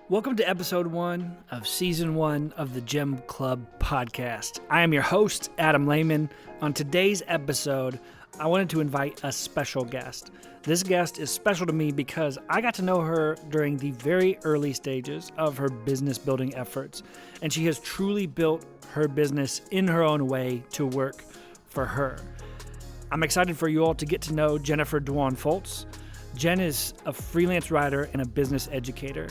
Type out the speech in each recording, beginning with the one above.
Welcome to episode 1 of season 1 of the Gem Club podcast. I am your host, Adam Lehman. On today's episode, I wanted to invite a special guest. This guest is special to me because I got to know her during the very early stages of her business building efforts, and she has truly built her business in her own way to work for her. I'm excited for you all to get to know Jennifer Duann Fultz. Jenn is a freelance writer and a business educator.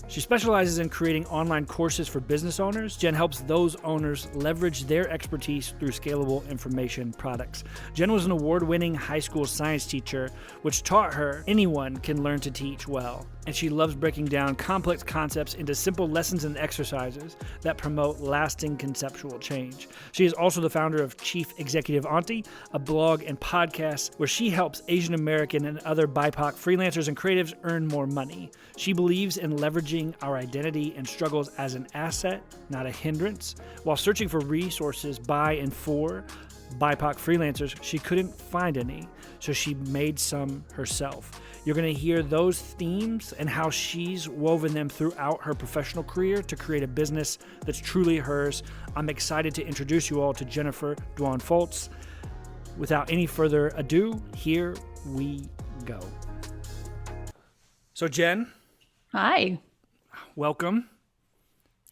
She specializes in creating online courses for business owners. Jenn helps those owners leverage their expertise through scalable information products. Jenn was an award-winning high school science teacher, which taught her anyone can learn to teach well. And she loves breaking down complex concepts into simple lessons and exercises that promote lasting conceptual change. She is also the founder of Chief Executive Auntie, a blog and podcast where she helps Asian American and other BIPOC freelancers and creatives earn more money. She believes in leveraging our identity and struggles as an asset, not a hindrance. While searching for resources by and for BIPOC freelancers, she couldn't find any, so she made some herself. You're going to hear those themes and how she's woven them throughout her professional career to create a business that's truly hers. I'm excited to introduce you all to Jennifer Duann Fultz. Without any further ado, here we go. So Jenn. Hi. Welcome.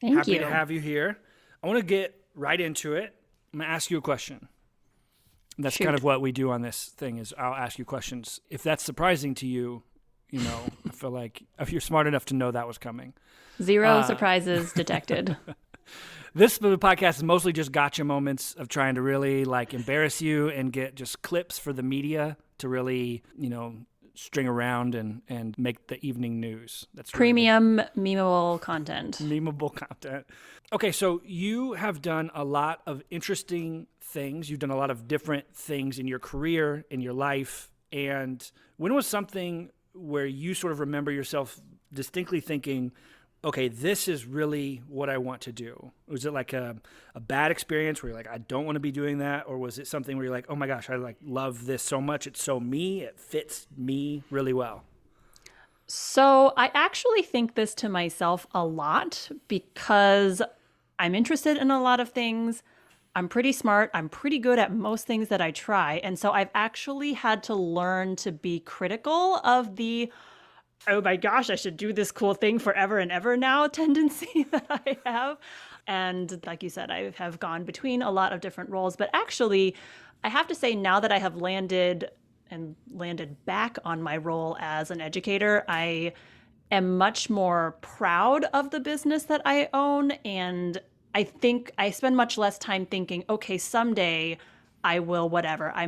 Thank you. Happy to have you here. I want to get right into it. I'm going to ask you a question. That's kind of what we do on this thing is I'll ask you questions. If that's surprising to you, I feel like if you're smart enough to know that was coming. Zero surprises detected. This podcast is mostly just gotcha moments of trying to really embarrass you and get just clips for the media to really, string around and make the evening news. That's premium memeable content. Memeable content. Okay, so you have done a lot of interesting things. You've done a lot of different things in your career, in your life. And when was something where you sort of remember yourself distinctly thinking, okay, this is really what I want to do? Was it like a bad experience where you're like, I don't want to be doing that? Or was it something where you're like, oh my gosh, I love this so much. It's so me. It fits me really well. So I actually think this to myself a lot because I'm interested in a lot of things. I'm pretty smart. I'm pretty good at most things that I try. And so I've actually had to learn to be critical of the, oh my gosh, I should do this cool thing forever and ever now tendency that I have. And like you said, I have gone between a lot of different roles. But actually, I have to say now that I have landed back on my role as an educator, I am much more proud of the business that I own. And I think I spend much less time thinking, okay, someday I will whatever. I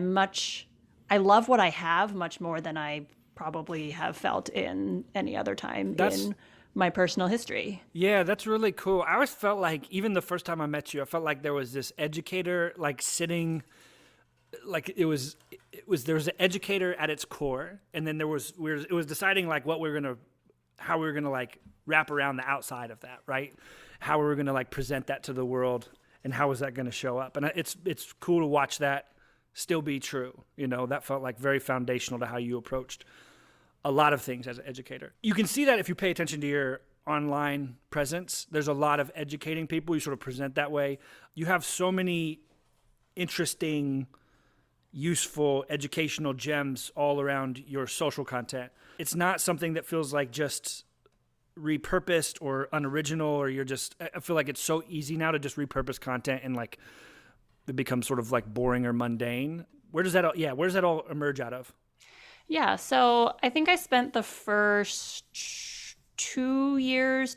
love what I have much more than I probably have felt in any other time in my personal history. Yeah, that's really cool. I always felt like, even the first time I met you, I felt like there was this educator sitting, there was an educator at its core, and then it was deciding how we were gonna wrap around the outside of that, right? How we were gonna present that to the world, and how was that gonna show up? And it's cool to watch that still be true. That felt like very foundational to how you approached a lot of things as an educator. You can see that if you pay attention to your online presence. There's a lot of educating people. You sort of present that way. You have so many interesting, useful, educational gems all around your social content. It's not something that feels like just repurposed or unoriginal, or I feel like it's so easy now to just repurpose content and it becomes sort of boring or mundane. Where does that all emerge out of? Yeah, so I think I spent the first 2 years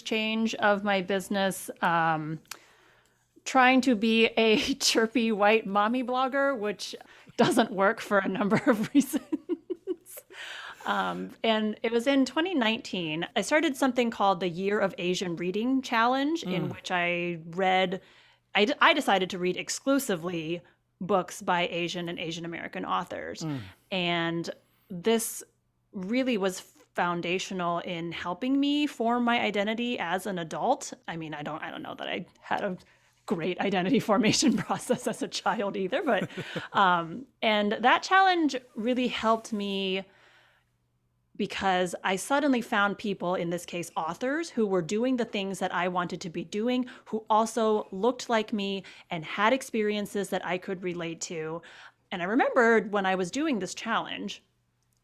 change of my business trying to be a chirpy white mommy blogger, which doesn't work for a number of reasons. And it was in 2019. I started something called the Year of Asian Reading Challenge, in which I decided to read exclusively books by Asian and Asian American authors. And this really was foundational in helping me form my identity as an adult. I mean, I don't know that I had a great identity formation process as a child either, but and that challenge really helped me because I suddenly found people, in this case, authors, who were doing the things that I wanted to be doing, who also looked like me and had experiences that I could relate to. And I remembered when I was doing this challenge,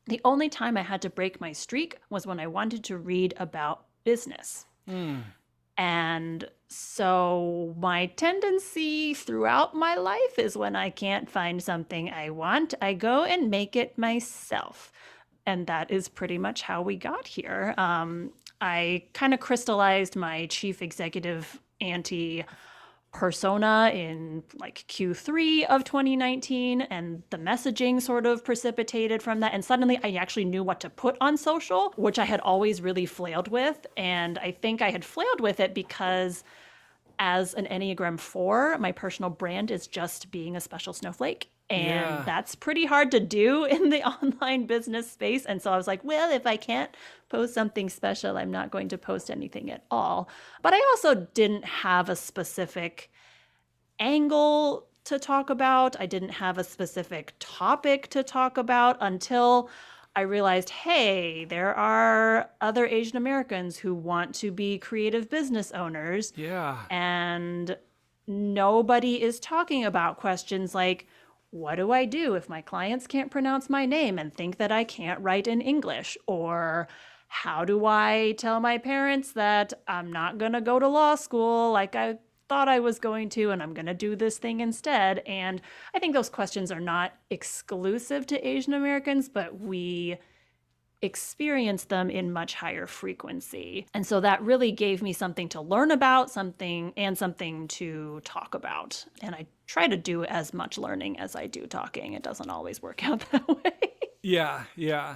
the only time I had to break my streak was when I wanted to read about business. And so my tendency throughout my life is when I can't find something I want, I go and make it myself. And that is pretty much how we got here. I kind of crystallized my Chief Executive Auntie persona in like Q3 of 2019, and the messaging sort of precipitated from that. And suddenly I actually knew what to put on social, which I had always really flailed with. And I think I had flailed with it because as an Enneagram 4, my personal brand is just being a special snowflake. And that's pretty hard to do in the online business space. And so I was like, well, if I can't post something special, I'm not going to post anything at all. But I also didn't have a specific angle to talk about. I didn't have a specific topic to talk about until I realized, hey, there are other Asian Americans who want to be creative business owners. Yeah. And nobody is talking about questions like, what do I do if my clients can't pronounce my name and think that I can't write in English? Or how do I tell my parents that I'm not going to go to law school like I thought I was going to, and I'm going to do this thing instead? And I think those questions are not exclusive to Asian Americans, but we experience them in much higher frequency. And so that really gave me something to learn about, something to talk about. And I try to do as much learning as I do talking. It doesn't always work out that way. Yeah.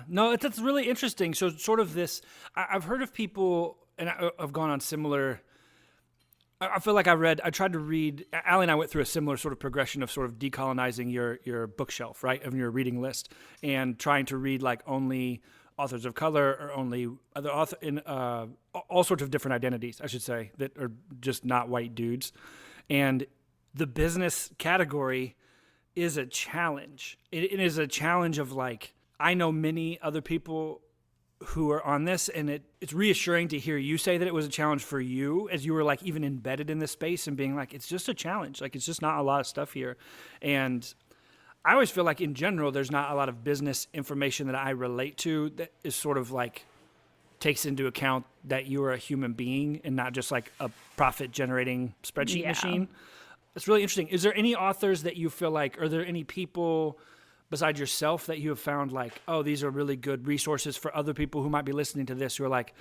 No, that's really interesting. So sort of this, I've heard of people, and I've gone on similar, I feel like I tried to read, Allie and I went through a similar sort of progression of sort of decolonizing your bookshelf, right, of your reading list, and trying to read like only authors of color or only other author in all sorts of different identities, I should say, that are just not white dudes. And the business category is a challenge. It is a challenge of like, I know many other people who are on this, and it's reassuring to hear you say that it was a challenge for you as you were like even embedded in this space and being like, it's just a challenge. Like, it's just not a lot of stuff here. And I always feel like in general, there's not a lot of business information that I relate to that is sort of like takes into account that you are a human being and not just like a profit generating spreadsheet machine. It's really interesting. Is there any authors that you feel like, are there any people besides yourself that you have found like, oh, these are really good resources for other people who might be listening to this who are like,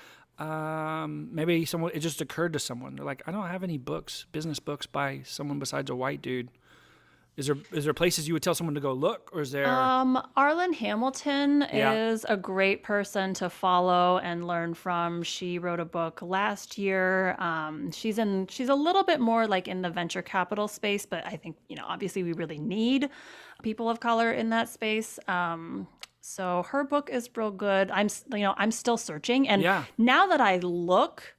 maybe someone, it just occurred to someone. They're like, I don't have any books, business books by someone besides a white dude. Is there places you would tell someone to go look, or is there? Arlen Hamilton is a great person to follow and learn from. She wrote a book last year. She's a little bit more like in the venture capital space, but I think, obviously we really need people of color in that space. So her book is real good. I'm still searching, and now that I look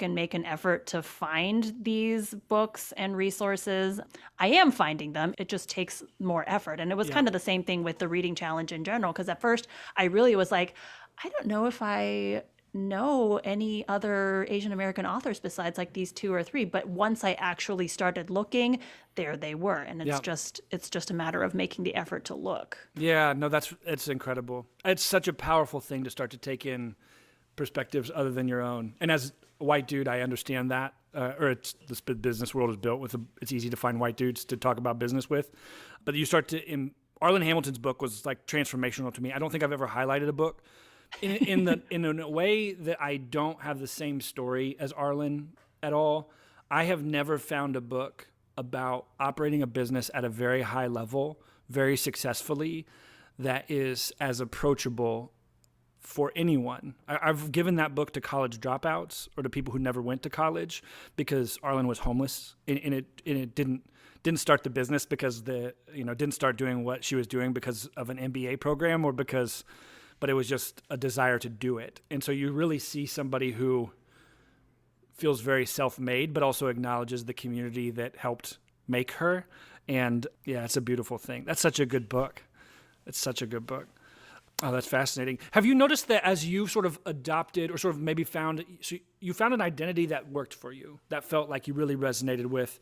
and make an effort to find these books and resources, I am finding them. It just takes more effort. And it was kind of the same thing with the reading challenge in general, because at first I really was like, I don't know if I know any other Asian American authors besides like these 2 or 3. But once I actually started looking, there they were. And it's just a matter of making the effort to look. Yeah, no, it's incredible. It's such a powerful thing to start to take in perspectives other than your own. And as a white dude, I understand that. This business world is built with, it's easy to find white dudes to talk about business with. But you start to, Arlen Hamilton's book was like transformational to me. I don't think I've ever highlighted a book in a way that I don't have the same story as Arlen at all. I have never found a book about operating a business at a very high level, very successfully, that is as approachable for anyone. I've given that book to college dropouts or to people who never went to college because Arlen was homeless, and it didn't start the business because didn't start doing what she was doing because of an MBA program but it was just a desire to do it. And so you really see somebody who feels very self-made, but also acknowledges the community that helped make her. And yeah, it's a beautiful thing. That's such a good book. It's such a good book. Oh, that's fascinating. Have you noticed that as you sort of adopted or sort of maybe so you found an identity that worked for you, that felt like you really resonated with,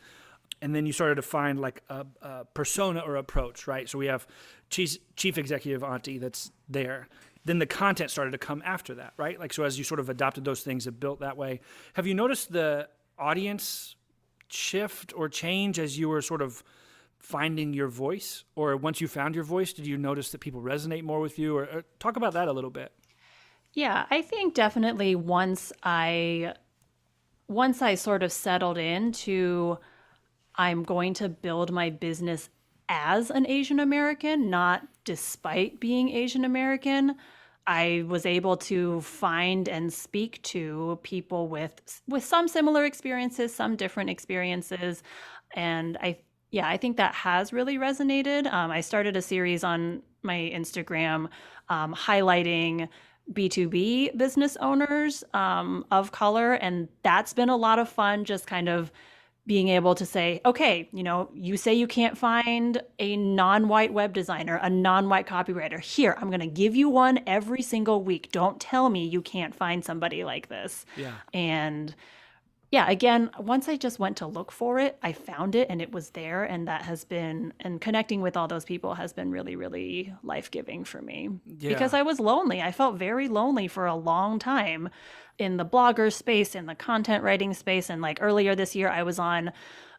and then you started to find like a persona or approach, right? So we have Chief Executive Auntie that's there. Then the content started to come after that, right? Like, so as you sort of adopted those things and built that way, have you noticed the audience shift or change as you were sort of finding your voice? Or once you found your voice, did you notice that people resonate more with you? Or talk about that a little bit. Yeah, I think definitely once I sort of settled into I'm going to build my business as an Asian American, not despite being Asian American, I was able to find and speak to people with some similar experiences, some different experiences, and I think that has really resonated. I started a series on my Instagram highlighting B2B business owners of color, and that's been a lot of fun. Just kind of being able to say, okay, you say you can't find a non-white web designer, a non-white copywriter. Here, I'm going to give you one every single week. Don't tell me you can't find somebody like this. Yeah. And yeah, again, once I just went to look for it, I found it and it was there. And and connecting with all those people has been really, really life-giving for me. Yeah. Because I was lonely. I felt very lonely for a long time in the blogger space, in the content writing space. And like earlier this year, I was on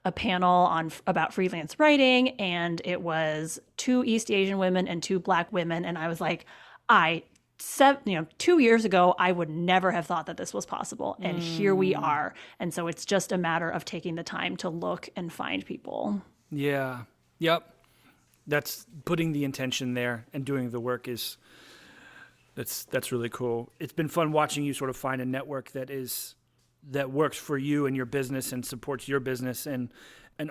a panel about freelance writing, and it was 2 East Asian women and 2 Black women. And I was like, 2 years ago, I would never have thought that this was possible. And here we are. And so it's just a matter of taking the time to look and find people. Yeah. Yep. That's putting the intention there and doing the work that's really cool. It's been fun watching you sort of find a network that works for you and your business and supports your business and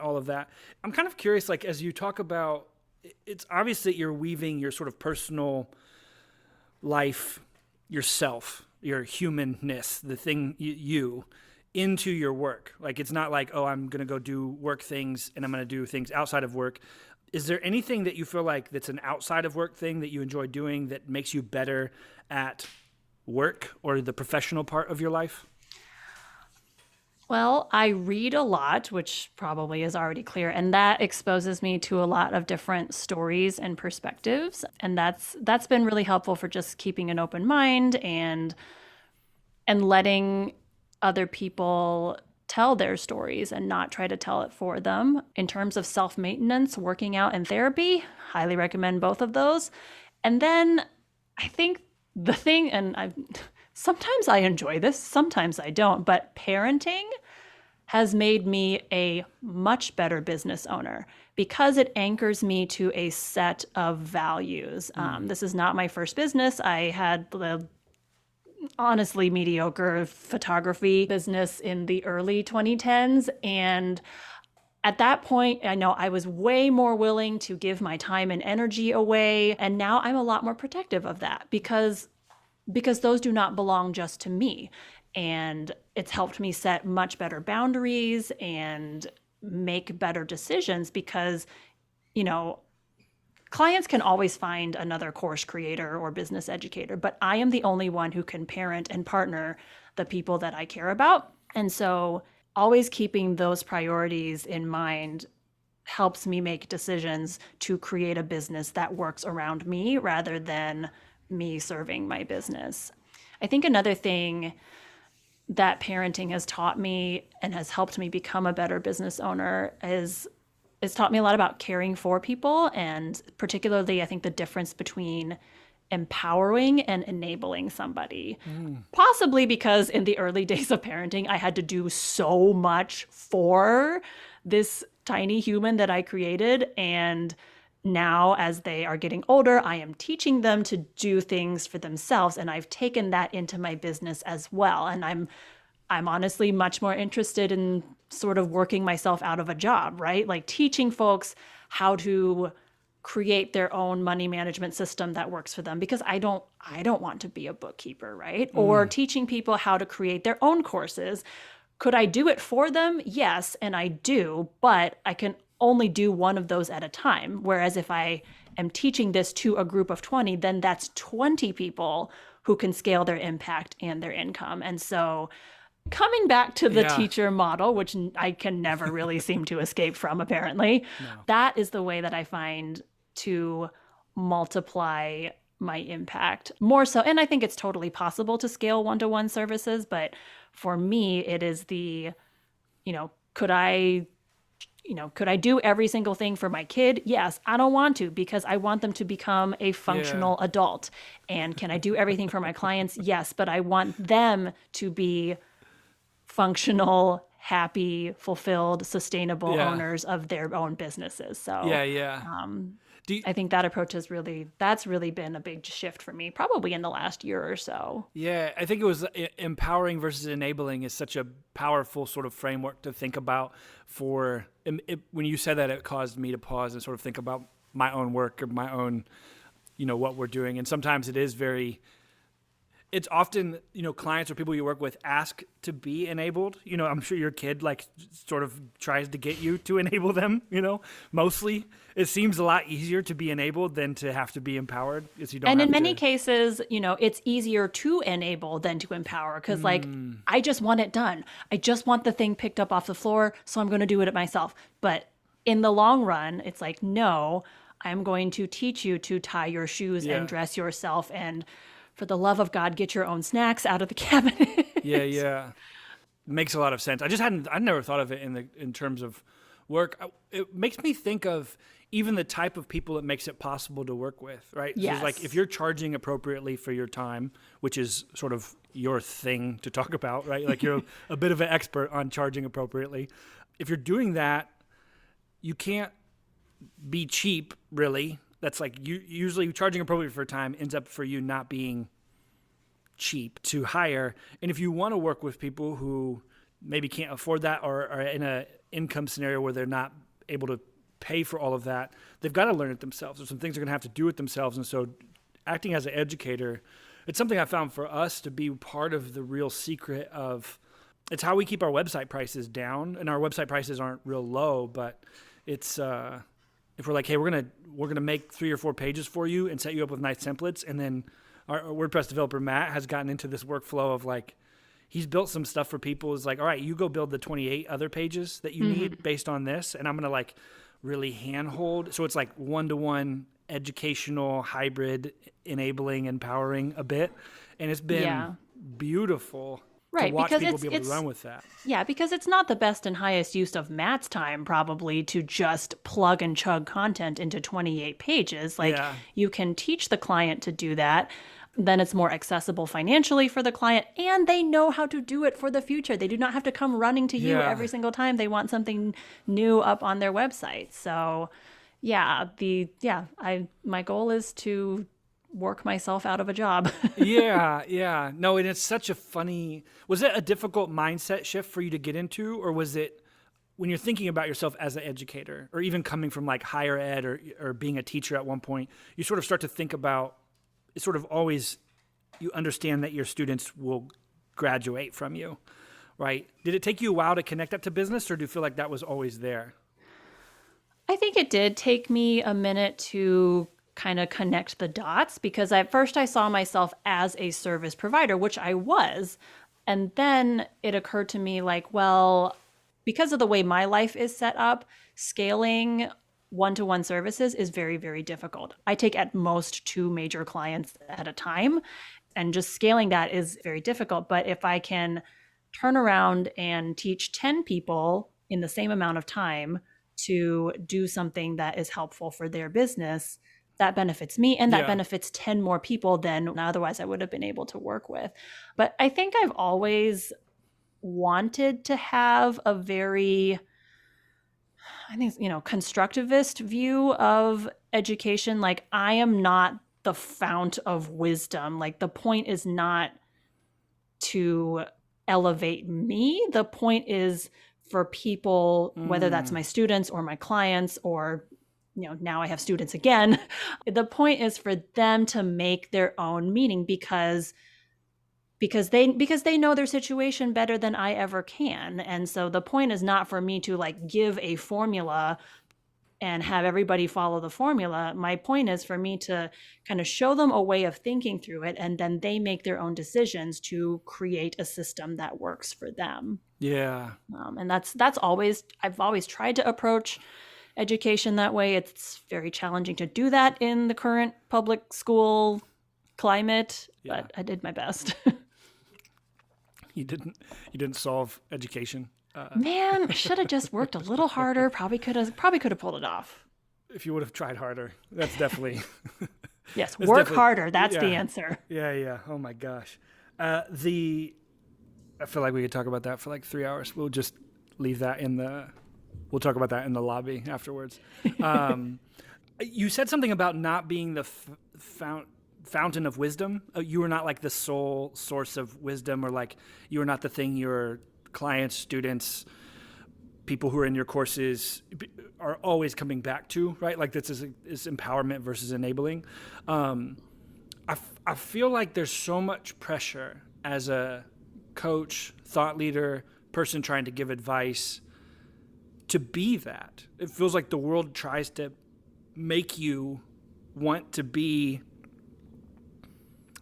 all of that. I'm kind of curious, like, as you talk about, it's obvious that you're weaving your sort of personal life, yourself, your humanness, the thing you into your work. Like, it's not like, oh, I'm going to go do work things and I'm going to do things outside of work. Is there anything that you feel like that's an outside of work thing that you enjoy doing that makes you better at work or the professional part of your life? Well, I read a lot, which probably is already clear, and that exposes me to a lot of different stories and perspectives, and that's been really helpful for just keeping an open mind and letting other people tell their stories and not try to tell it for them. In terms of self-maintenance, working out and therapy, highly recommend both of those. And then I think the thing, sometimes I enjoy this, sometimes I don't, but parenting has made me a much better business owner because it anchors me to a set of values. This is not my first business. I had the honestly mediocre photography business in the early 2010s. And at that point, I know I was way more willing to give my time and energy away. And now I'm a lot more protective of that because those do not belong just to me. And it's helped me set much better boundaries and make better decisions because, clients can always find another course creator or business educator, but I am the only one who can parent and partner the people that I care about. And so always keeping those priorities in mind helps me make decisions to create a business that works around me rather than me serving my business. I think another thing that parenting has taught me and has helped me become a better business owner is it's taught me a lot about caring for people, and particularly I think the difference between empowering and enabling somebody. Possibly because in the early days of parenting, I had to do so much for this tiny human that I created. And now as they are getting older, I am teaching them to do things for themselves. And I've taken that into my business as well. And I'm honestly much more interested in sort of working myself out of a job, right? Like teaching folks how to create their own money management system that works for them, because I don't want to be a bookkeeper, right? Or teaching people how to create their own courses. Could I do it for them? Yes, and I do, but I can only do one of those at a time. Whereas if I am teaching this to a group of 20, then that's 20 people who can scale their impact and their income. And so coming back to the teacher model, which I can never really seem to escape from, apparently, that is the way that I find to multiply my impact more so. And I think it's totally possible to scale one-to-one services, but for me, it is the, could I do every single thing for my kid? Yes. I don't want to, because I want them to become a functional adult. And can I do everything for my clients? Yes, but I want them to be functional, happy, fulfilled, sustainable owners of their own businesses. So I think that approach that's really been a big shift for me, probably in the last year or so. Yeah, I think it was empowering versus enabling is such a powerful sort of framework to think about when you said that, it caused me to pause and sort of think about my own work or my own, what we're doing. And sometimes it's often, clients or people you work with ask to be enabled. I'm sure your kid sort of tries to get you to enable them, mostly. It seems a lot easier to be enabled than to have to be empowered. And in many cases, it's easier to enable than to empower, because I just want it done. I just want the thing picked up off the floor, so I'm going to do it myself. But in the long run, it's like, no, I'm going to teach you to tie your shoes and dress yourself, and for the love of God, get your own snacks out of the cabinet. Yeah. Makes a lot of sense. I never thought of it in terms of work. It makes me think of even the type of people it makes it possible to work with, right? Yes. So if you're charging appropriately for your time, which is sort of your thing to talk about, right? You're a bit of an expert on charging appropriately. If you're doing that, you can't be cheap, really. That's usually charging appropriately for time ends up for you not being cheap to hire. And if you want to work with people who maybe can't afford that or are in an income scenario where they're not able to pay for all of that, they've got to learn it themselves. There's some things they're going to have to do it themselves. And so acting as an educator, it's something I found for us to be part of the real secret of, it's how we keep our website prices down. And our website prices aren't real low, but it's, if we're like, hey, we're gonna make 3 or 4 pages for you and set you up with nice templates, and then our WordPress developer Matt has gotten into this workflow of he's built some stuff for people. Is all right, you go build the 28 other pages that you need based on this, and I'm gonna really handhold. So it's one-to-one educational, hybrid, enabling, empowering a bit, and it's been beautiful. Right, to watch because people be able to run with that. Yeah, because it's not the best and highest use of Matt's time, probably, to just plug and chug content into 28 pages. You can teach the client to do that. Then it's more accessible financially for the client, and they know how to do it for the future. They do not have to come running to you every single time they want something new up on their website. So, my goal is to work myself out of a job. Yeah. No, and it's such a funny, was it a difficult mindset shift for you to get into, or was it when you're thinking about yourself as an educator, or even coming from higher ed or being a teacher at one point, you sort of start to think about, it's sort of always, you understand that your students will graduate from you, right? Did it take you a while to connect that to business, or do you feel like that was always there? I think it did take me a minute to kind of connect the dots, because at first I saw myself as a service provider, which I was. And then it occurred to me because of the way my life is set up, scaling one-to-one services is very, very difficult. I take at most 2 major clients at a time, and just scaling that is very difficult. But if I can turn around and teach 10 people in the same amount of time to do something that is helpful for their business, that benefits me, and that benefits 10 more people than otherwise I would have been able to work with. But I think I've always wanted to have a very, constructivist view of education. I am not the fount of wisdom. The point is not to elevate me. The point is for people, whether that's my students or my clients, or now I have students again. The point is for them to make their own meaning, because they know their situation better than I ever can. And so the point is not for me to give a formula and have everybody follow the formula. My point is for me to kind of show them a way of thinking through it, and then they make their own decisions to create a system that works for them. Yeah. And that's always, I've always tried to approach education that way. It's very challenging to do that in the current public school climate, but I did my best. You didn't solve education. Man, I should have just worked a little harder. Probably could have pulled it off. If you would have tried harder, that's definitely. Yes, work harder. That's the answer. Yeah. Oh my gosh. I feel like we could talk about that for like 3 hours. We'll just leave that we'll talk about that in the lobby afterwards. You said something about not being the fountain of wisdom. You were not like the sole source of wisdom, or like you were not the thing your clients, students, people who are in your courses are always coming back to, right? Like this is empowerment versus enabling. I feel like there's so much pressure as a coach, thought leader, person trying to give advice to be that. It feels like the world tries to make you want to be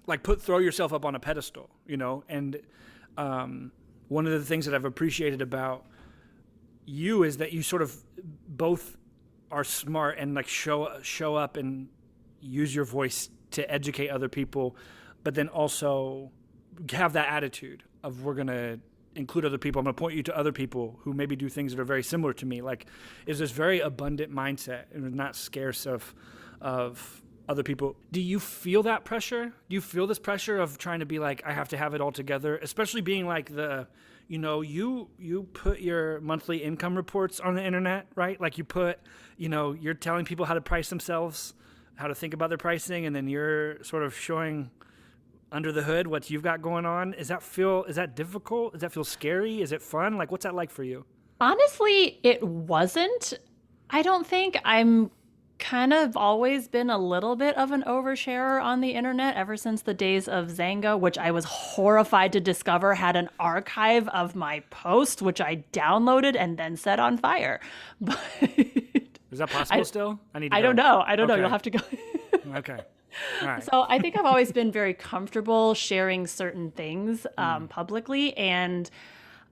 like throw yourself up on a pedestal, and one of the things that I've appreciated about you is that you sort of both are smart and like show up and use your voice to educate other people, but then also have that attitude of we're going to include other people. I'm going to point you to other people who maybe do things that are very similar to me. Like, is this very abundant mindset and not scarce of other people. Do you feel that pressure? Do you feel this pressure of trying to be like, I have to have it all together, especially being like you put your monthly income reports on the internet, right? Like you put, you're telling people how to price themselves, how to think about their pricing, and then you're sort of showing under the hood what you've got going on. Is that difficult? Does that feel scary? Is it fun? Like, what's that like for you? Honestly, it wasn't. I don't think. I'm kind of always been a little bit of an oversharer on the internet ever since the days of Zanga, which I was horrified to discover had an archive of my post, which I downloaded and then set on fire. But is that possible still? I don't know. You'll have to go. Okay. All right. So I think I've always been very comfortable sharing certain things publicly, and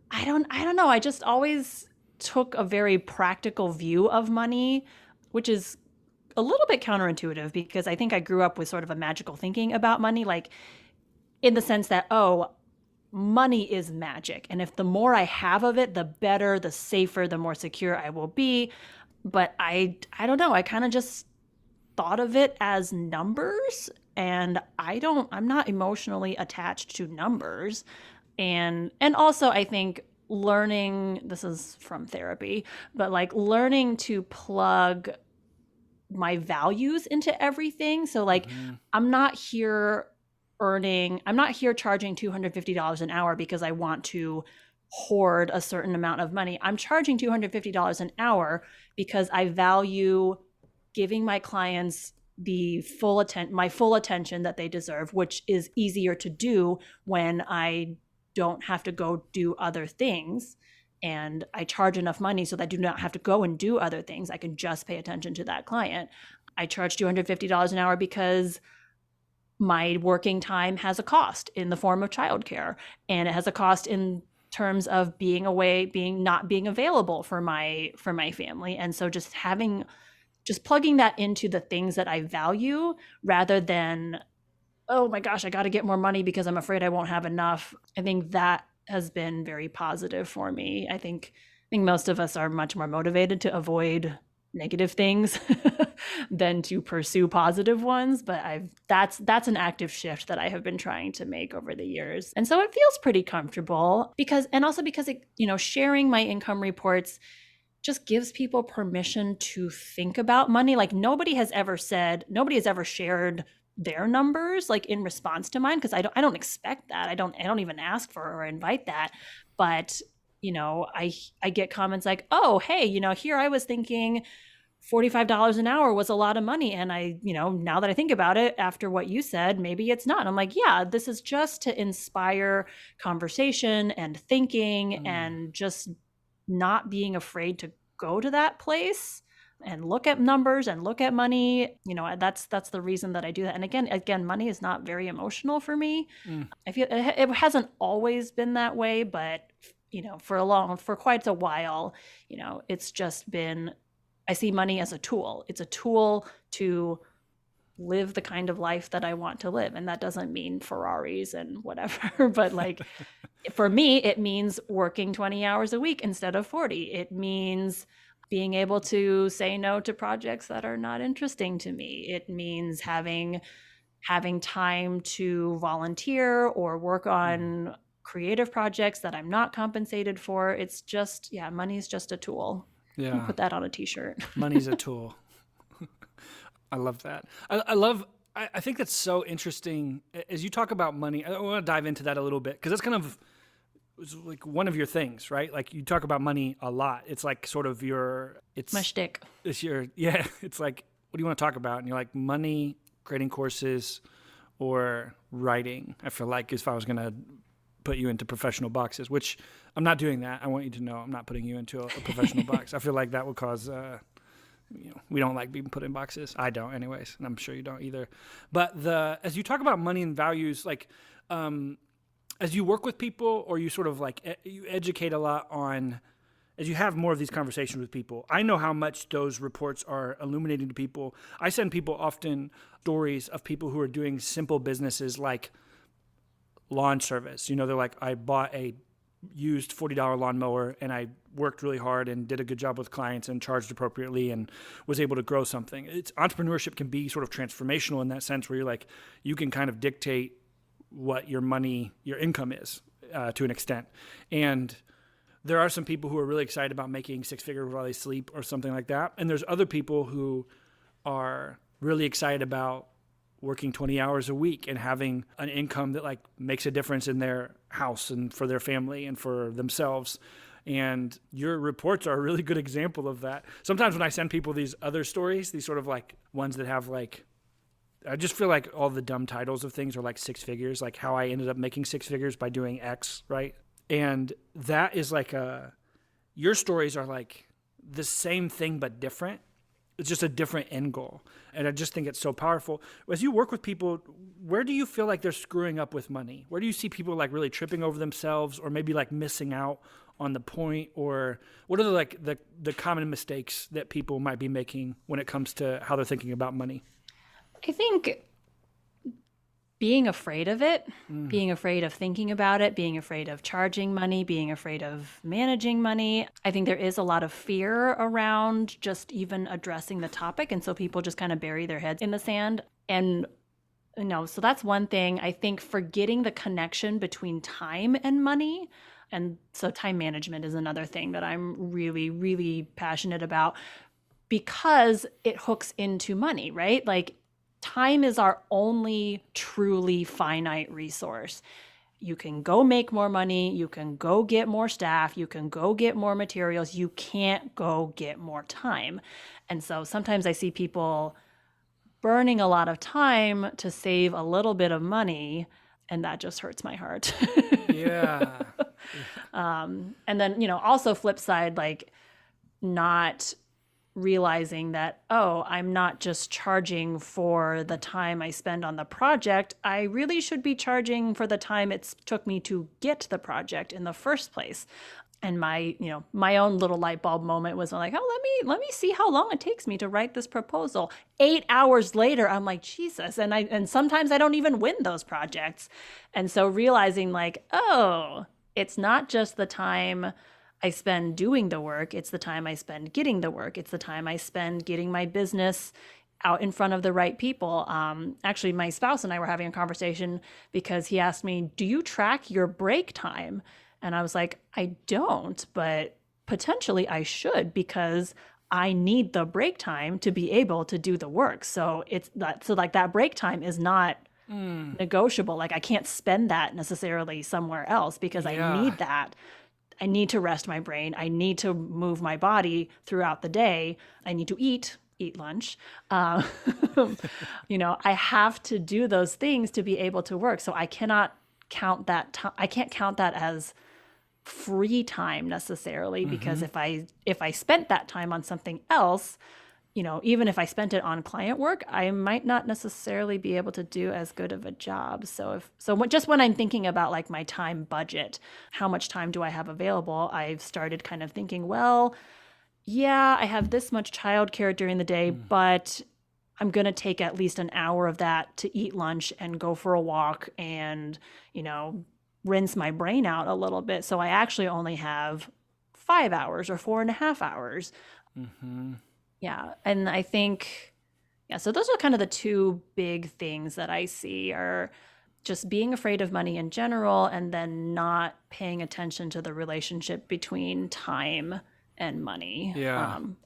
I don't know. I just always took a very practical view of money, which is a little bit counterintuitive because I think I grew up with sort of a magical thinking about money, like in the sense that, money is magic. And if the more I have of it, the better, the safer, the more secure I will be. But I don't know. I kind of just thought of it as numbers, and I'm not emotionally attached to numbers. And also I think learning, this is from therapy, but like learning to plug my values into everything. So like, I'm not here charging $250 an hour because I want to hoard a certain amount of money. I'm charging $250 an hour because I value giving my clients my full attention that they deserve, which is easier to do when I don't have to go do other things. And I charge enough money so that I do not have to go and do other things. I can just pay attention to that client. I charge $250 an hour because my working time has a cost in the form of childcare, and it has a cost in terms of being away, not being available for my family. And so just plugging that into the things that I value rather than, oh my gosh, I got to get more money because I'm afraid I won't have enough. I think that has been very positive for me. I think most of us are much more motivated to avoid negative things than to pursue positive ones. But that's an active shift that I have been trying to make over the years. And so it feels pretty comfortable because sharing my income reports just gives people permission to think about money. Like nobody has ever shared their numbers like in response to mine, because I don't expect that. I don't even ask for or invite that. But I get comments like, oh, hey, here I was thinking $45 an hour was a lot of money, and I now that I think about it after what you said, maybe it's not. And I'm like, yeah, this is just to inspire conversation and thinking and just not being afraid to go to that place. and look at numbers and look at money. That's the reason that I do that. And again, money is not very emotional for me. I feel it hasn't always been that way, but for quite a while, it's just been, I see money as a tool. It's a tool to live the kind of life that I want to live. And that doesn't mean Ferraris and whatever, but like for me, it means working 20 hours a week instead of 40. It means being able to say no to projects that are not interesting to me. It means having time to volunteer or work on creative projects that I'm not compensated for. It's just, money is just a tool. Yeah. I'll put that on a t-shirt. Money's a tool. I love that. I think that's so interesting. As you talk about money, I want to dive into that a little bit because that's kind of like one of your things, right? Like you talk about money a lot. It's like sort of it's my shtick. It's it's like, what do you want to talk about? And you're like, money, creating courses, or writing. I feel like if I was going to put you into professional boxes, which I'm not doing that. I want you to know I'm not putting you into a professional box. I feel like that would cause, we don't like being put in boxes. I don't anyways, and I'm sure you don't either. But as you talk about money and values, like as you work with people or you sort of like you educate a lot on, as you have more of these conversations with people, I know how much those reports are illuminating to people. I send people often stories of people who are doing simple businesses like lawn service. They're like, I bought a used $40 lawnmower and I worked really hard and did a good job with clients and charged appropriately and was able to grow something. Entrepreneurship can be sort of transformational in that sense where you're like, you can kind of dictate what your income is to an extent. And there are some people who are really excited about making six figures while they sleep or something like that. And there's other people who are really excited about working 20 hours a week and having an income that like makes a difference in their house and for their family and for themselves. And your reports are a really good example of that. Sometimes when I send people these other stories, these sort of like ones that have like, I just feel like all the dumb titles of things are like six figures, like how I ended up making six figures by doing X, right? And that is like your stories are like the same thing but different. It's just a different end goal. And I just think it's so powerful. As you work with people, where do you feel like they're screwing up with money? Where do you see people like really tripping over themselves or maybe like missing out on the point? Or what are the common mistakes that people might be making when it comes to how they're thinking about money? I think being afraid of it, being afraid of thinking about it, being afraid of charging money, being afraid of managing money. I think there is a lot of fear around just even addressing the topic. And so people just kind of bury their heads in the sand. And so that's one thing. I think forgetting the connection between time and money. And so time management is another thing that I'm really, really passionate about because it hooks into money, right? Like time is our only truly finite resource. You can go make more money. You can go get more staff. You can go get more materials. You can't go get more time. And so sometimes I see people burning a lot of time to save a little bit of money, and that just hurts my heart. Yeah. And then, also flip side, like not realizing that, I'm not just charging for the time I spend on the project. I really should be charging for the time it took me to get the project in the first place. And my own little light bulb moment was like, let me see how long it takes me to write this proposal. 8 hours later, I'm like, Jesus. And sometimes I don't even win those projects. And so realizing like, it's not just the time I spend doing the work. It's the time I spend getting the work. It's the time I spend getting my business out in front of the right people. Actually, my spouse and I were having a conversation because he asked me, do you track your break time? And I was like, I don't, but potentially I should because I need the break time to be able to do the work. So that break time is not negotiable. Like I can't spend that necessarily somewhere else because I need that. I need to rest my brain. I need to move my body throughout the day. I need to eat lunch. I have to do those things to be able to work. So I cannot count that time. I can't count that as free time necessarily because if I spent that time on something else, even if I spent it on client work, I might not necessarily be able to do as good of a job. Just when I'm thinking about like my time budget, how much time do I have available? I've started kind of thinking, well, yeah, I have this much childcare during the day, but I'm going to take at least an hour of that to eat lunch and go for a walk and, rinse my brain out a little bit. So I actually only have 5 hours or 4.5 hours. Mm-hmm. Yeah. And I think, so those are kind of the two big things that I see are just being afraid of money in general and then not paying attention to the relationship between time and money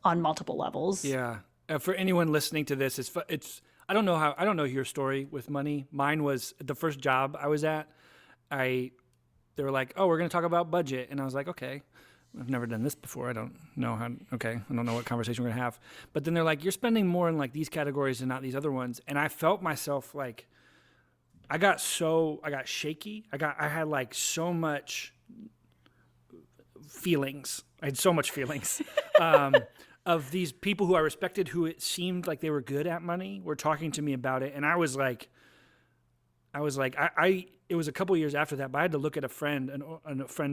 on multiple levels. Yeah. For anyone listening to this, it's I don't know your story with money. Mine was the first job I was at. They were like, "Oh, we're going to talk about budget," and I was like, "Okay." I've never done this before. I don't know I don't know what conversation we're going to have. But then they're like, "You're spending more in like these categories and not these other ones," and I felt myself like I got shaky. I had like so much feelings. I had so much feelings. Of these people who I respected, who it seemed like they were good at money, were talking to me about it, and I was like, it was a couple years after that, but I had to look at a friend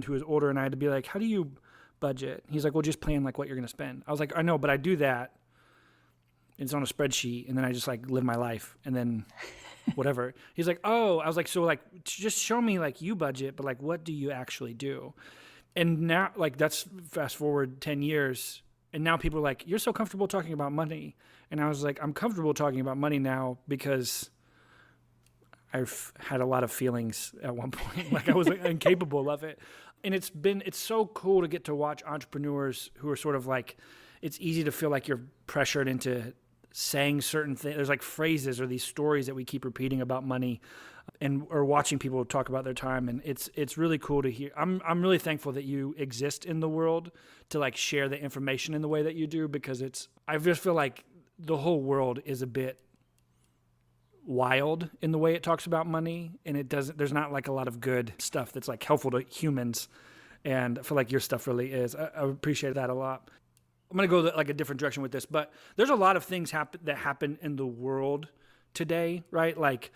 who was older, and I had to be like, how do you budget? He's like, well, just plan like what you're going to spend. I was like, I know, but I do that. It's on a spreadsheet, and then I just like live my life, and then whatever. He's like, oh, I was like, so like, just show me like you budget, but like, what do you actually do? And now, like, that's fast forward 10 years. And now people are like, you're so comfortable talking about money. And I was like, I'm comfortable talking about money now because I've had a lot of feelings at one point. Like I was like, incapable of it. And it's so cool to get to watch entrepreneurs who are sort of like, it's easy to feel like you're pressured into saying certain things. There's like phrases or these stories that we keep repeating about money or watching people talk about their time. And it's really cool to hear. I'm really thankful that you exist in the world to like share the information in the way that you do, because I just feel like the whole world is a bit wild in the way it talks about money, and there's not like a lot of good stuff that's like helpful to humans. And I feel like your stuff really is. I appreciate that a lot. I'm going to go like a different direction with this, but there's a lot of things that happen in the world today, right? Like,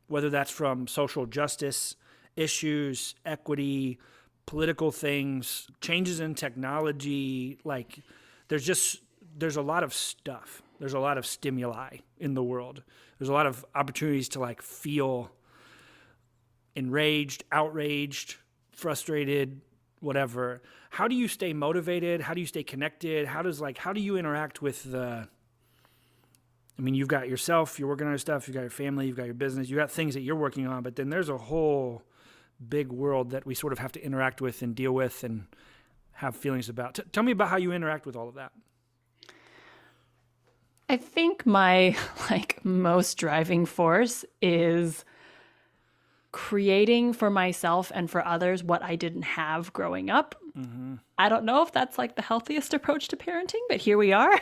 whether that's from social justice issues, equity, political things, changes in technology, like there's a lot of stuff. There's a lot of stimuli in the world. There's a lot of opportunities to like feel enraged, outraged, frustrated, whatever. How do you stay motivated? How do you stay connected? How do you interact with you've got yourself, you're working on your stuff, you've got your family, you've got your business, you got things that you're working on, but then there's a whole big world that we sort of have to interact with and deal with and have feelings about. Tell me about how you interact with all of that. I think my most driving force is creating for myself and for others what I didn't have growing up. Mm-hmm. I don't know if that's like the healthiest approach to parenting, but here we are.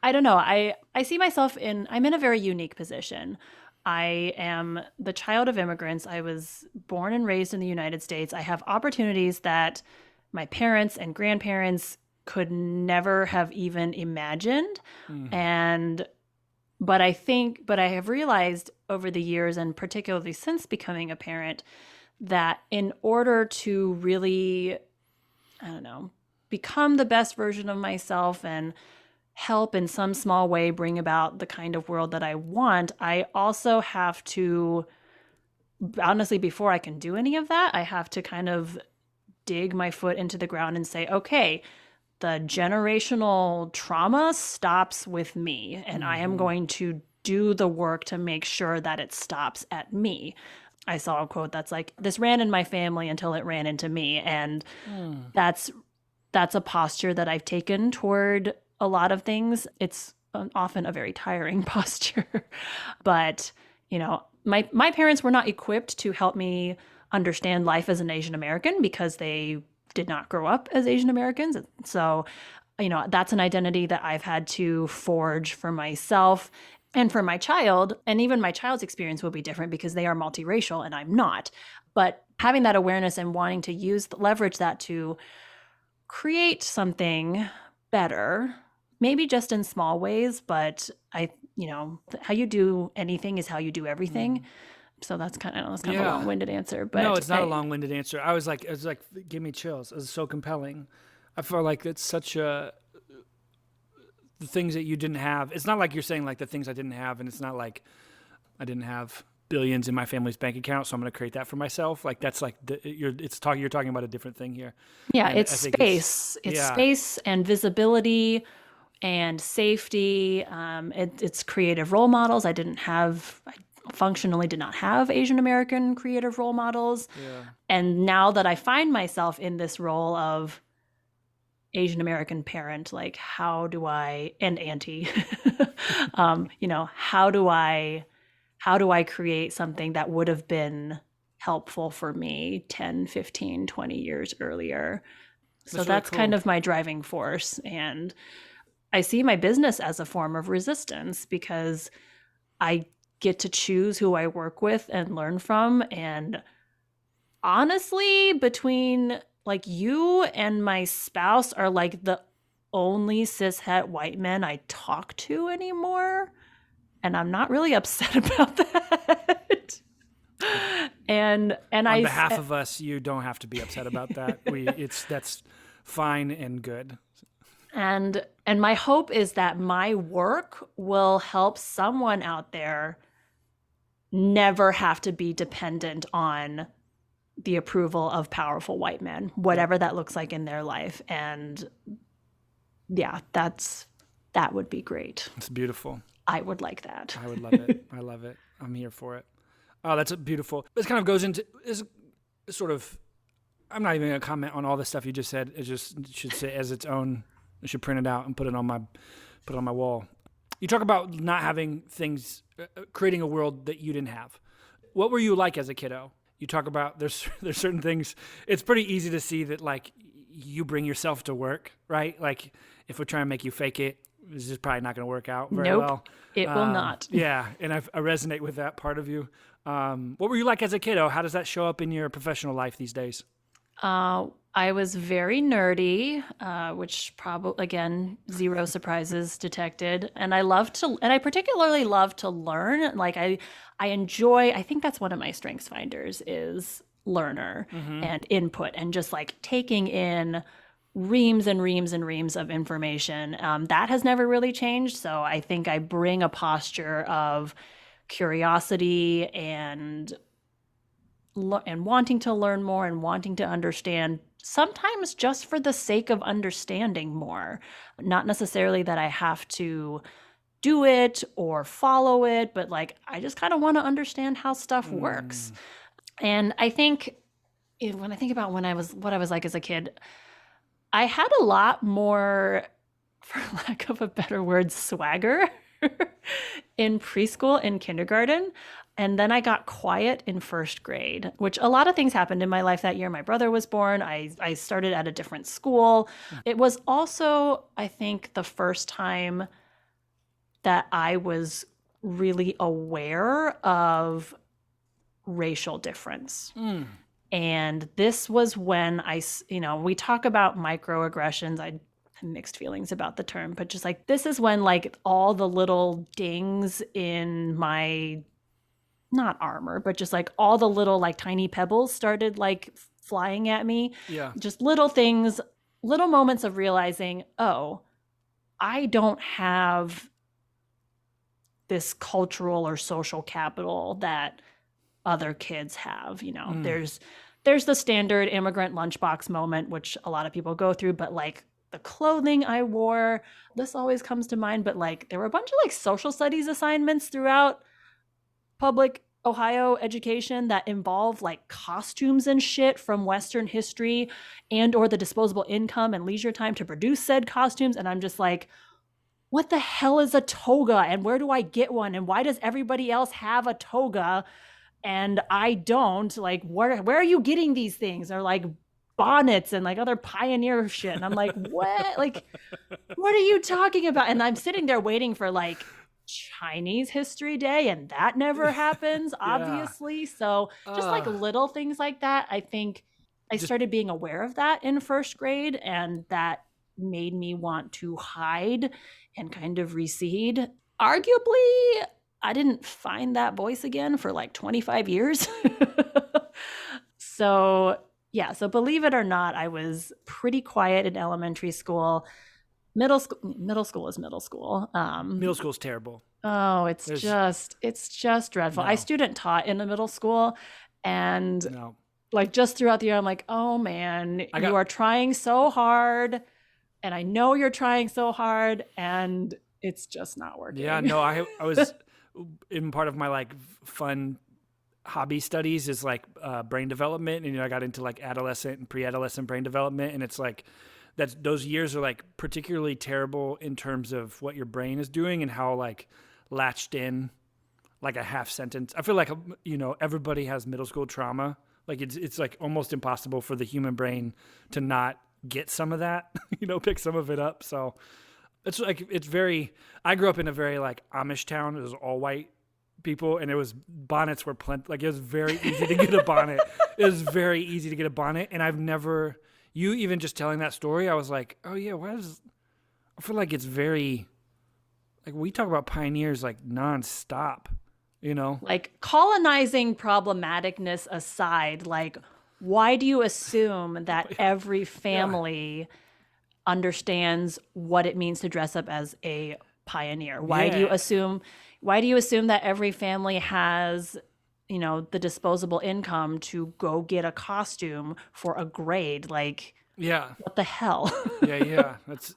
I don't know. I see myself I'm in a very unique position. I am the child of immigrants. I was born and raised in the United States. I have opportunities that my parents and grandparents could never have even imagined. Mm-hmm. But I have realized over the years, and particularly since becoming a parent, that in order to really, become the best version of myself and help in some small way bring about the kind of world that I want, I also have to, honestly, before I can do any of that, I have to kind of dig my foot into the ground and say, okay, the generational trauma stops with me, and mm-hmm. I am going to do the work to make sure that it stops at me. I saw a quote that's like, this ran in my family until it ran into me. And that's a posture that I've taken toward a lot of things. It's often a very tiring posture. But, my parents were not equipped to help me understand life as an Asian American because they did not grow up as Asian Americans. So, that's an identity that I've had to forge for myself and for my child. And even my child's experience will be different because they are multiracial and I'm not. But having that awareness and wanting to leverage that to create something better, maybe just in small ways, but how you do anything is how you do everything. So that's kind of a long-winded answer, but no, it's not a long-winded answer. I was like, give me chills. It was so compelling. I feel like it's such the things that you didn't have. It's not like you're saying like the things I didn't have, and it's not like I didn't have billions in my family's bank account, so I'm going to create that for myself. Like that's like you're talking about a different thing here. Yeah, And it's space. It's space and visibility and safety. It's creative role models. I functionally did not have Asian American creative role models. Yeah. And now that I find myself in this role of Asian American parent, like how do I, and auntie, how do I create something that would have been helpful for me 10, 15, 20 years earlier? So that's really cool. Kind of my driving force. And I see my business as a form of resistance because I get to choose who I work with and learn from. And honestly, between like you and my spouse are like the only cishet white men I talk to anymore. And I'm not really upset about that. and on behalf of us, you don't have to be upset about that. That's fine and good. And my hope is that my work will help someone out there never have to be dependent on the approval of powerful white men, whatever that looks like in their life. And yeah, that would be great. It's beautiful. I would like that. I would love it. I love it. I'm here for it. Oh, that's beautiful. This kind of goes into is sort of. I'm not even going to comment on all the stuff you just said. It should say as its own. I should print it out and put it on my wall. You talk about not having things, creating a world that you didn't have. What were you like as a kiddo? You talk about there's certain things. It's pretty easy to see that like you bring yourself to work, right? Like if we're trying to make you fake it, this is probably not going to work out very well. It will not. Yeah, and I resonate with that part of you. What were you like as a kiddo? How does that show up in your professional life these days? I was very nerdy, which probably, again, zero surprises detected. And I particularly love to learn. Like I enjoy, I think that's one of my strengths finders is learner and input and just like taking in reams and reams and reams of information. That has never really changed. So I think I bring a posture of curiosity and wanting to learn more and wanting to understand, sometimes just for the sake of understanding more. Not necessarily that I have to do it or follow it, but like I just kind of want to understand how stuff works. And I think when I think about what I was like as a kid, I had a lot more, for lack of a better word, swagger in preschool and kindergarten. And then I got quiet in first grade, which a lot of things happened in my life that year. My brother was born. I started at a different school. It was also, I think, the first time that I was really aware of racial difference. And this was when we talk about microaggressions. I have mixed feelings about the term, but just like, this is when like all the little dings in my, not armor, but just like all the little like tiny pebbles started like flying at me. Yeah. Just little things, little moments of realizing, oh, I don't have this cultural or social capital that other kids have. There's the standard immigrant lunchbox moment, which a lot of people go through, but like the clothing I wore, this always comes to mind. But like there were a bunch of like social studies assignments throughout public Ohio education that involve like costumes and shit from Western history and or the disposable income and leisure time to produce said costumes. And I'm just like, what the hell is a toga and where do I get one? And why does everybody else have a toga and I don't? Like, where are you getting these things? Or like bonnets and like other pioneer shit. And I'm like, what? Like, what are you talking about? And I'm sitting there waiting for like Chinese History Day, and that never happens, obviously. So just like little things like that, I think I started being aware of that in first grade, and that made me want to hide and kind of recede. Arguably, I didn't find that voice again for like 25 years. So, yeah, so believe it or not, I was pretty quiet in elementary school. Middle school is middle school. Middle school's terrible. Oh, it's just dreadful. No. I student taught in the middle school, and No. like just throughout the year, I'm like, oh man, you are trying so hard, and I know you're trying so hard, and it's just not working. Yeah, no, I was in part of my like fun hobby studies is like brain development, and I got into like adolescent and pre-adolescent brain development, and it's like those years are like particularly terrible in terms of what your brain is doing and how like latched in, like a half sentence. I feel like everybody has middle school trauma. Like it's like almost impossible for the human brain to not get some of that, pick some of it up. So it's like I grew up in a very like Amish town. It was all white people, and bonnets were plenty. Like it was very easy to get a bonnet. It was very easy to get a bonnet, and I've never. You even just telling that story, I was like, oh yeah, I feel like it's very, like we talk about pioneers like nonstop, Like colonizing problematicness aside, like why do you assume that every family understands what it means to dress up as a pioneer? Why do you assume that every family has the disposable income to go get a costume for a grade? Like, what the hell? Yeah.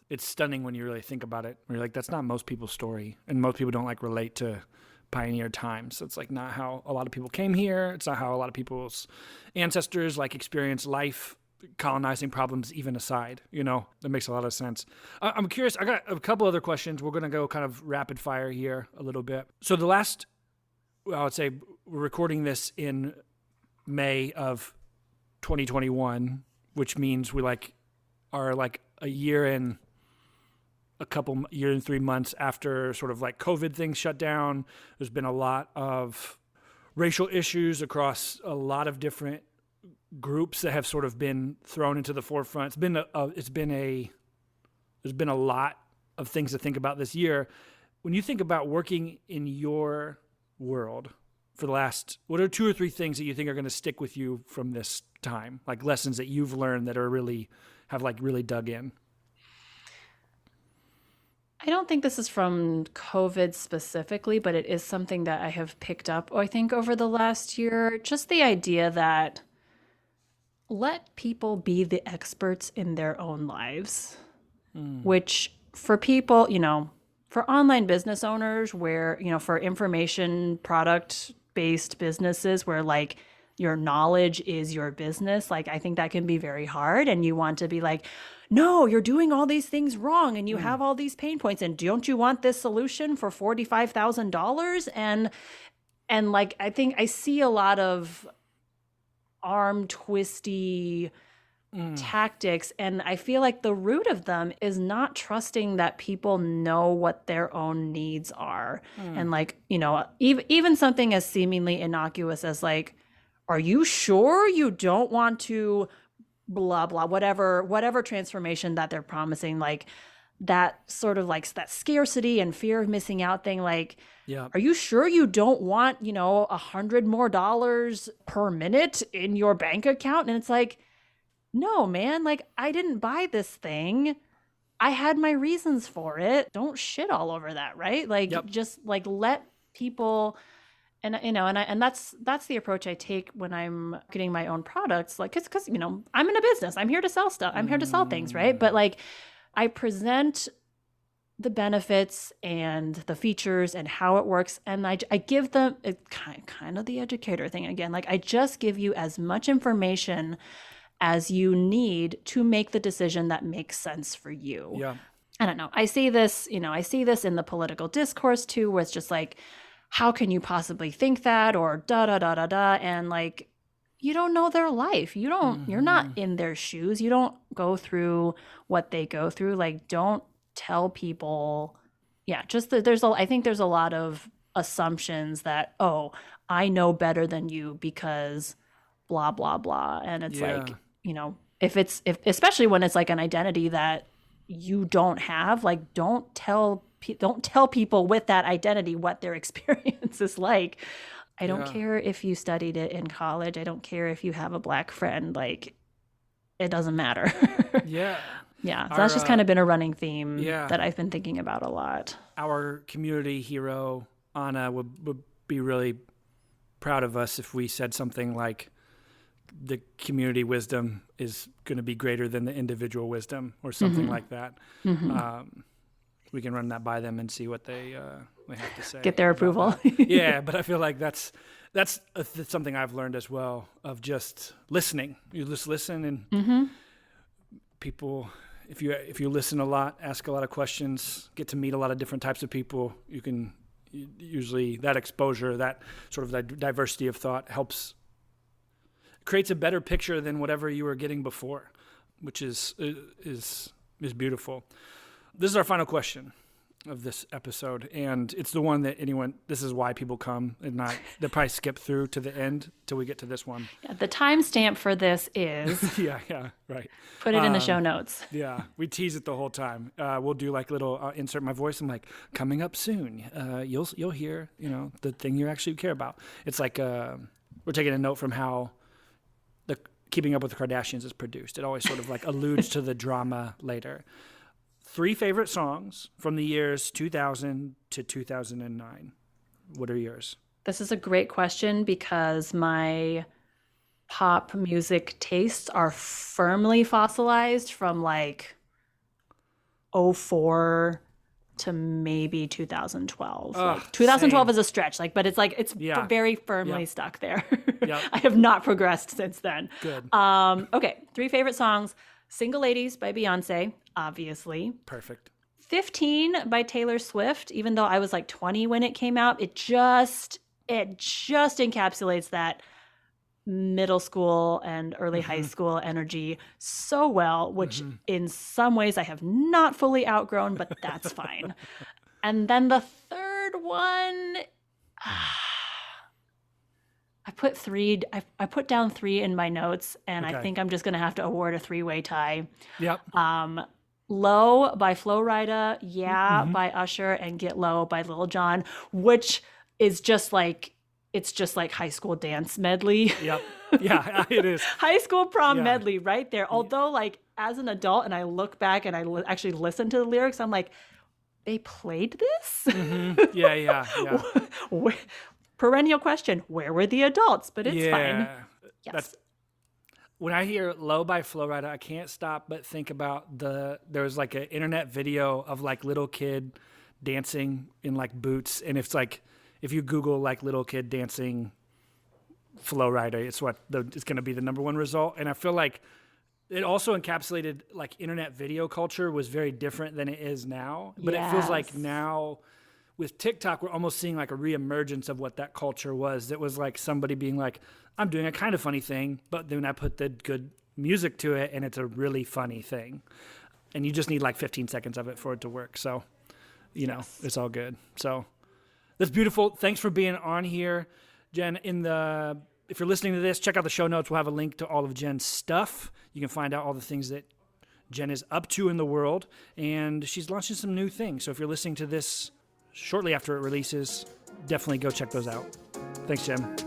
It's stunning when you really think about it. You're like, that's not most people's story, and most people don't like relate to pioneer times. It's like not how a lot of people came here. It's not how a lot of people's ancestors like experienced life. Colonizing problems even aside, that makes a lot of sense. I'm curious. I got a couple other questions. We're going to go kind of rapid fire here a little bit. So I would say we're recording this in May of 2021, which means we are a year and 3 months after sort of like COVID things shut down. There's been a lot of racial issues across a lot of different groups that have sort of been thrown into the forefront. There's been a lot of things to think about this year. When you think about working in your world for the last, what are 2 or 3 things that you think are going to stick with you from this time? Like lessons that you've learned that are really dug in? I don't think this is from COVID specifically, but it is something that I have picked up, I think, over the last year. Just the idea that let people be the experts in their own lives, which for people, for online business owners where, for information product-based businesses where like your knowledge is your business, like I think that can be very hard, and you want to be like, no, you're doing all these things wrong and you have all these pain points, and don't you want this solution for $45,000? And like, I think I see a lot of arm twisty tactics, and I feel like the root of them is not trusting that people know what their own needs are. And like, even something as seemingly innocuous as like, are you sure you don't want to blah blah, whatever transformation that they're promising, like that sort of like that scarcity and fear of missing out thing, like, are you sure you don't want, $100 more per minute in your bank account? And it's like, no, man, like I didn't buy this thing. I had my reasons for it. Don't shit all over that, right? Like, just like let people, and and that's the approach I take when I'm getting my own products. Like, because I'm in a business. I'm here to sell stuff. I'm here to sell things, right? But like, I present the benefits and the features and how it works, and I give them kind of the educator thing again. Like, I just give you as much information as you need to make the decision that makes sense for you. Yeah. I don't know. I see this in the political discourse too, where it's just like, how can you possibly think that, or da da da da da, and like, you don't know their life. You're not in their shoes. You don't go through what they go through. Like, don't tell people. Yeah, just I think there's a lot of assumptions that, oh, I know better than you because blah blah blah, and it's like, especially when it's like an identity that you don't have, like don't tell people with that identity what their experience is like. I don't care if you studied it in college. I don't care if you have a Black friend. Like, it doesn't matter. Yeah. Yeah. So that's just kind of been a running theme that I've been thinking about a lot. Our community hero, Anna, would be really proud of us if we said something like, the community wisdom is going to be greater than the individual wisdom, or something like that. We can run that by them and see what they have to say. Get their approval. Yeah, but I feel like that's something I've learned as well, of just listening. You just listen, and people, if you listen a lot, ask a lot of questions, get to meet a lot of different types of people, you can usually, that exposure, that sort of that diversity of thought creates a better picture than whatever you were getting before, which is beautiful. This is our final question of this episode, and it's the one that this is why people come, and they'll probably skip through to the end till we get to this one. Yeah, the timestamp for this is yeah, right. Put it in the show notes. Yeah, we tease it the whole time. We'll do like little insert my voice. I'm like, coming up soon. You'll hear the thing you actually care about. It's like we're taking a note from how the Keeping Up with the Kardashians is produced. It always sort of like alludes to the drama later. 3 favorite songs from the years 2000 to 2009. What are yours? This is a great question because my pop music tastes are firmly fossilized from like 2004 to maybe 2012. Like 2012 is a stretch, but it's very firmly stuck there. I have not progressed since then. Good. Okay, 3 favorite songs. Single Ladies by Beyonce, obviously. Perfect. 15 by Taylor Swift, even though I was like 20 when it came out, it just encapsulates that middle school and early high school energy so well, which in some ways I have not fully outgrown, but that's fine. And then the third one, I put down 3 in my notes, and I think I'm just going to have to award a 3-way tie. Yep. Low by Flo Rida, by Usher, and Get Low by Lil Jon, which is just like, it's just like high school dance medley. Yep. Yeah, it is. High school prom medley right there. Although like as an adult and I look back and I actually listen to the lyrics, I'm like, they played this? Yeah. Perennial question, where were the adults? But it's fine. Yes. When I hear Low by Flo Rida, I can't stop but think about there was like an internet video of like little kid dancing in like boots, and it's like, if you Google like little kid dancing Flo Rida, it's going to be the number 1 result. And I feel like it also encapsulated like internet video culture was very different than it is now. But it feels like now with TikTok, we're almost seeing like a reemergence of what that culture was. It was like somebody being like, I'm doing a kind of funny thing, but then I put the good music to it and it's a really funny thing. And you just need like 15 seconds of it for it to work. So, it's all good. So that's beautiful. Thanks for being on here, Jenn. If you're listening to this, check out the show notes. We'll have a link to all of Jenn's stuff. You can find out all the things that Jenn is up to in the world, and she's launching some new things. So if you're listening to this shortly after it releases, definitely go check those out. Thanks, Jenn.